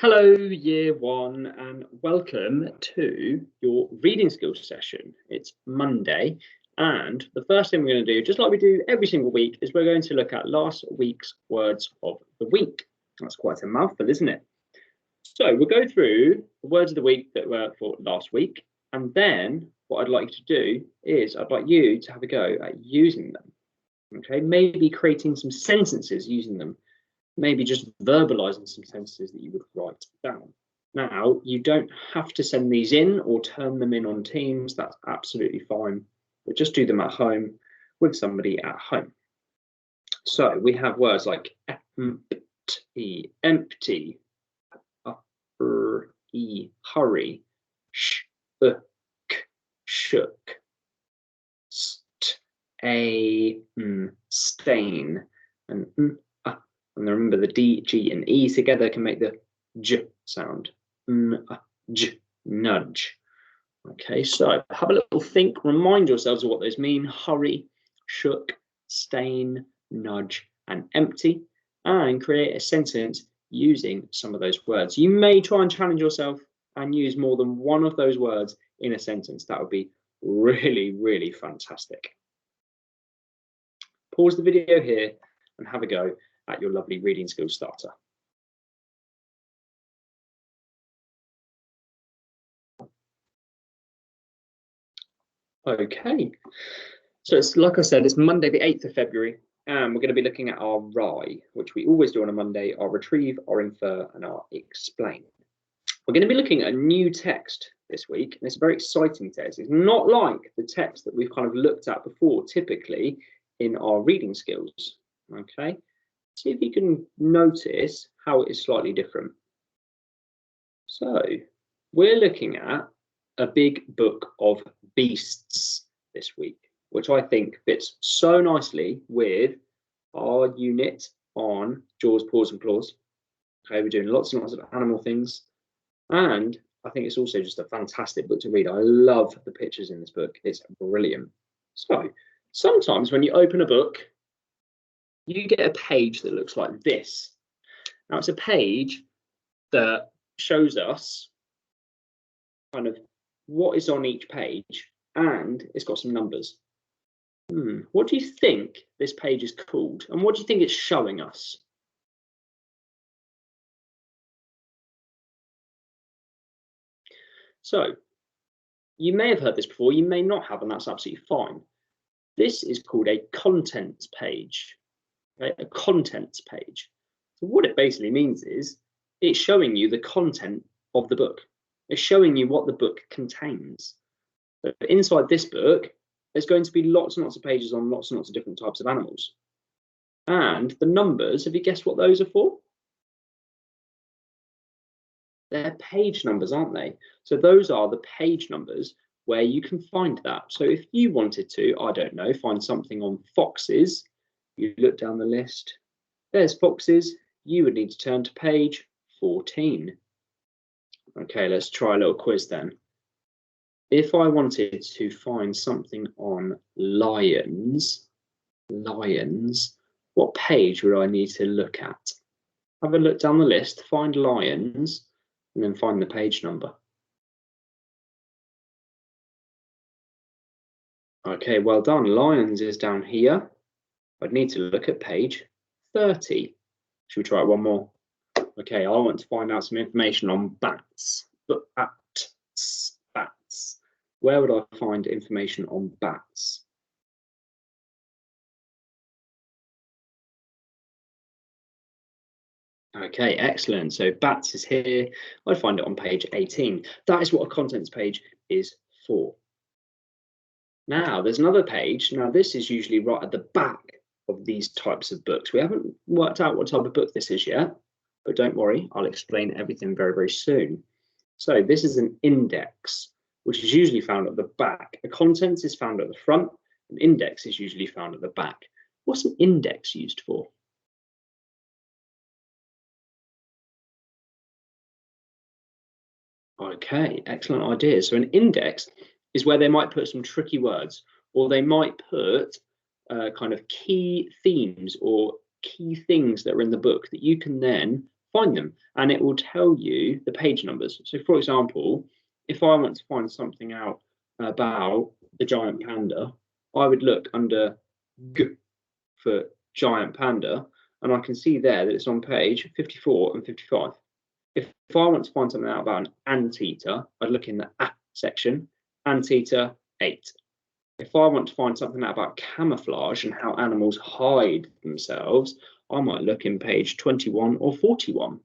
Hello, year one, and welcome to your reading skills session. It's Monday, and the first thing we're going to do, just like we do every single week, is we're going to look at last week's words of the week. That's quite a mouthful, isn't it? So we'll go through the words of the week that were for last week, and then what I'd like you to do is I'd like you to have a go at using them. Okay, maybe creating some sentences using them. Maybe just verbalizing some sentences that you would write down. Now, you don't have to send these in or turn them in on Teams. That's absolutely fine. But just do them at home with somebody at home. So we have words like empty, empty, hurry, shook, stain, and and remember the D, G, and E together can make the J sound. J, nudge. Okay, so have a little think, remind yourselves of what those mean. Hurry, shook, stain, nudge, and empty. And create a sentence using some of those words. You may try and challenge yourself and use more than one of those words in a sentence. That would be really, really fantastic. Pause the video here and have a go at your lovely reading skills starter. Okay, so it's like I said, it's Monday the 8th of February, and we're going to be looking at our RIE, which we always do on a Monday, our retrieve, our infer, and our explain. We're going to be looking at a new text this week, and it's a very exciting text. It's not like the text that we've kind of looked at before, typically in our reading skills. Okay. See if you can notice how it is slightly different. So we're looking at a big book of beasts this week, which I think fits so nicely with our unit on jaws, paws, and claws. Okay, we're doing lots and lots of animal things. And I think it's also just a fantastic book to read. I love the pictures in this book. It's brilliant. So sometimes when you open a book, you get a page that looks like this. Now, it's a page that shows us kind of what is on each page, and it's got some numbers. What do you think this page is called, and what do you think it's showing us? So, you may have heard this before, you may not have, and that's absolutely fine. This is called a contents page. Okay, a contents page. So what it basically means is it's showing you the content of the book. It's showing you what the book contains. But inside this book, there's going to be lots and lots of pages on lots and lots of different types of animals. And the numbers, have you guessed what those are for? They're page numbers, aren't they? So those are the page numbers where you can find that. So if you wanted to, I don't know, find something on foxes, you look down the list, there's foxes, you would need to turn to page 14. Okay, let's try a little quiz then. If I wanted to find something on lions, what page would I need to look at? Have a look down the list, find lions, and then find the page number. Okay, well done. Lions is down here. I'd need to look at page 30. Should we try it one more? Okay, I want to find out some information on bats. Bats. Where would I find information on bats? Okay, excellent. So bats is here. I'd find it on page 18. That is what a contents page is for. Now, there's another page. Now, this is usually right at the back of these types of books. We haven't worked out what type of book this is yet, but don't worry, I'll explain everything very, very soon. So this is an index, which is usually found at the back. A contents is found at the front, an index is usually found at the back. What's an index used for? Okay, excellent idea. So an index is where they might put some tricky words, or they might put kind of key themes or key things that are in the book that you can then find them, and it will tell you the page numbers. So for example, if I want to find something out about the giant panda, I would look under G for giant panda, and I can see there that it's on page 54 and 55. If I want to find something out about an anteater, I'd look in the A section, anteater 8. If I want to find something out about camouflage and how animals hide themselves, I might look in page 21 or 41.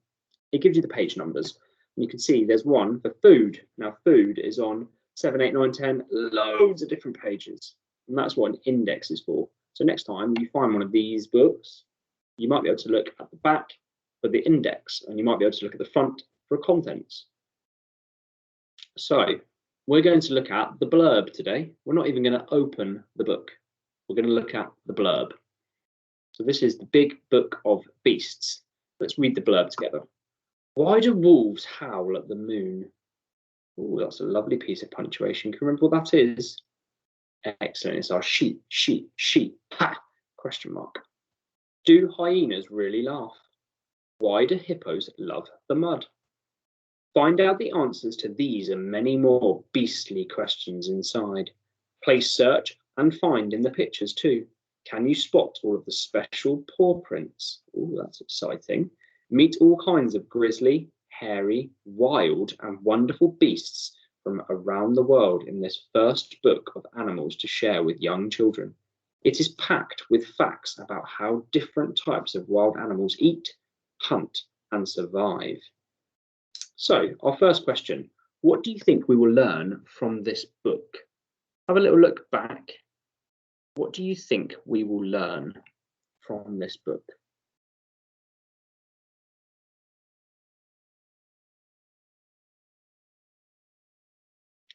It gives you the page numbers. And you can see there's one for food. Now, food is on 7, 8, 9, 10, loads of different pages. And that's what an index is for. So next time you find one of these books, you might be able to look at the back for the index, and you might be able to look at the front for contents. So we're going to look at the blurb today. We're not even going to open the book. We're going to look at the blurb. So this is the big book of beasts. Let's read the blurb together. Why do wolves howl at the moon? Oh, that's a lovely piece of punctuation. Can you remember what that is? Excellent. It's our sheep, sheep, sheep. Ha! Question mark. Do hyenas really laugh? Why do hippos love the mud? Find out the answers to these and many more beastly questions inside. Place search and find in the pictures too. Can you spot all of the special paw prints? Oh, that's exciting. Meet all kinds of grisly, hairy, wild, and wonderful beasts from around the world in this first book of animals to share with young children. It is packed with facts about how different types of wild animals eat, hunt, and survive. So, our first question, what do you think we will learn from this book? Have a little look back. What do you think we will learn from this book?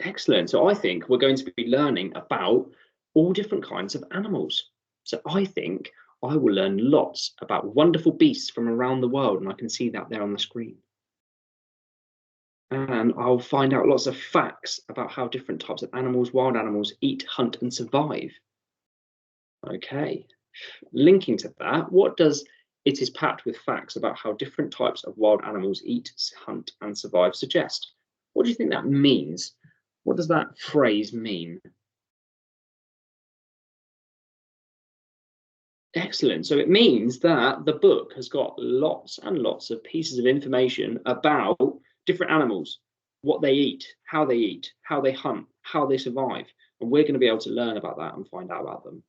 Excellent. So I think we're going to be learning about all different kinds of animals. So I think I will learn lots about wonderful beasts from around the world, and I can see that there on the screen. And I'll find out lots of facts about how different types of animals, wild animals, eat, hunt, and survive. Okay. Linking to that, what does "it is packed with facts about how different types of wild animals eat, hunt, and survive" suggest? What do you think that means? What does that phrase mean? Excellent. So it means that the book has got lots and lots of pieces of information about different animals, what they eat, how they hunt, how they survive. And we're going to be able to learn about that and find out about them.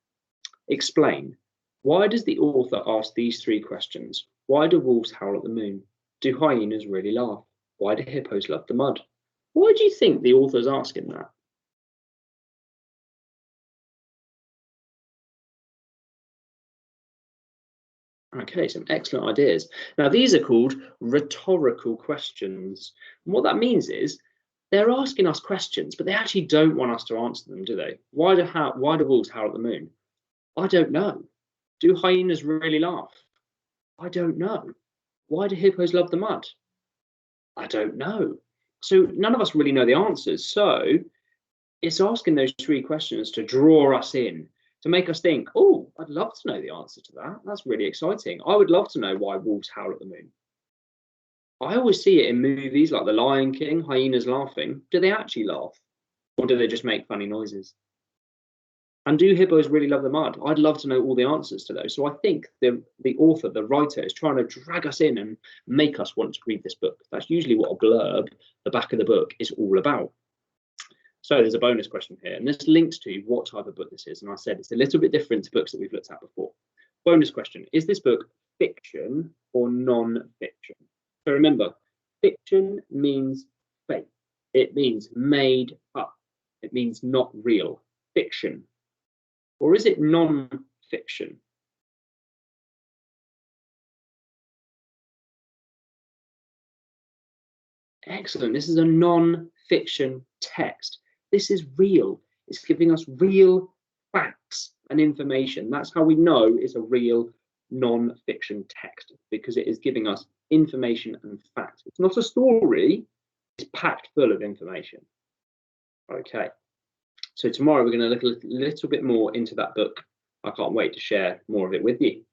Explain. Why does the author ask these 3 questions? Why do wolves howl at the moon? Do hyenas really laugh? Why do hippos love the mud? Why do you think the author's asking that? Okay, some excellent ideas. Now, these are called rhetorical questions. And what that means is they're asking us questions, but they actually don't want us to answer them, do they? Why do wolves howl at the moon? I don't know. Do hyenas really laugh? I don't know. Why do hippos love the mud? I don't know. So none of us really know the answers. So it's asking those 3 questions to draw us in, to make us think, oh, I'd love to know the answer to that. That's really exciting. I would love to know why wolves howl at the moon. I always see it in movies like The Lion King, hyenas laughing. Do they actually laugh? Or do they just make funny noises? And do hippos really love the mud? I'd love to know all the answers to those. So I think the author, the writer, is trying to drag us in and make us want to read this book. That's usually what a blurb, the back of the book, is all about. So there's a bonus question here, and this links to what type of book this is. And I said it's a little bit different to books that we've looked at before. Bonus question, is this book fiction or non-fiction? So remember, fiction means fake. It means made up. It means not real. Fiction. Or is it non-fiction? Excellent. This is a non-fiction text. This is real. It's giving us real facts and information. That's how we know it's a real non-fiction text, because it is giving us information and facts. It's not a story, it's packed full of information. Okay, so tomorrow we're going to look a little bit more into that book. I can't wait to share more of it with you.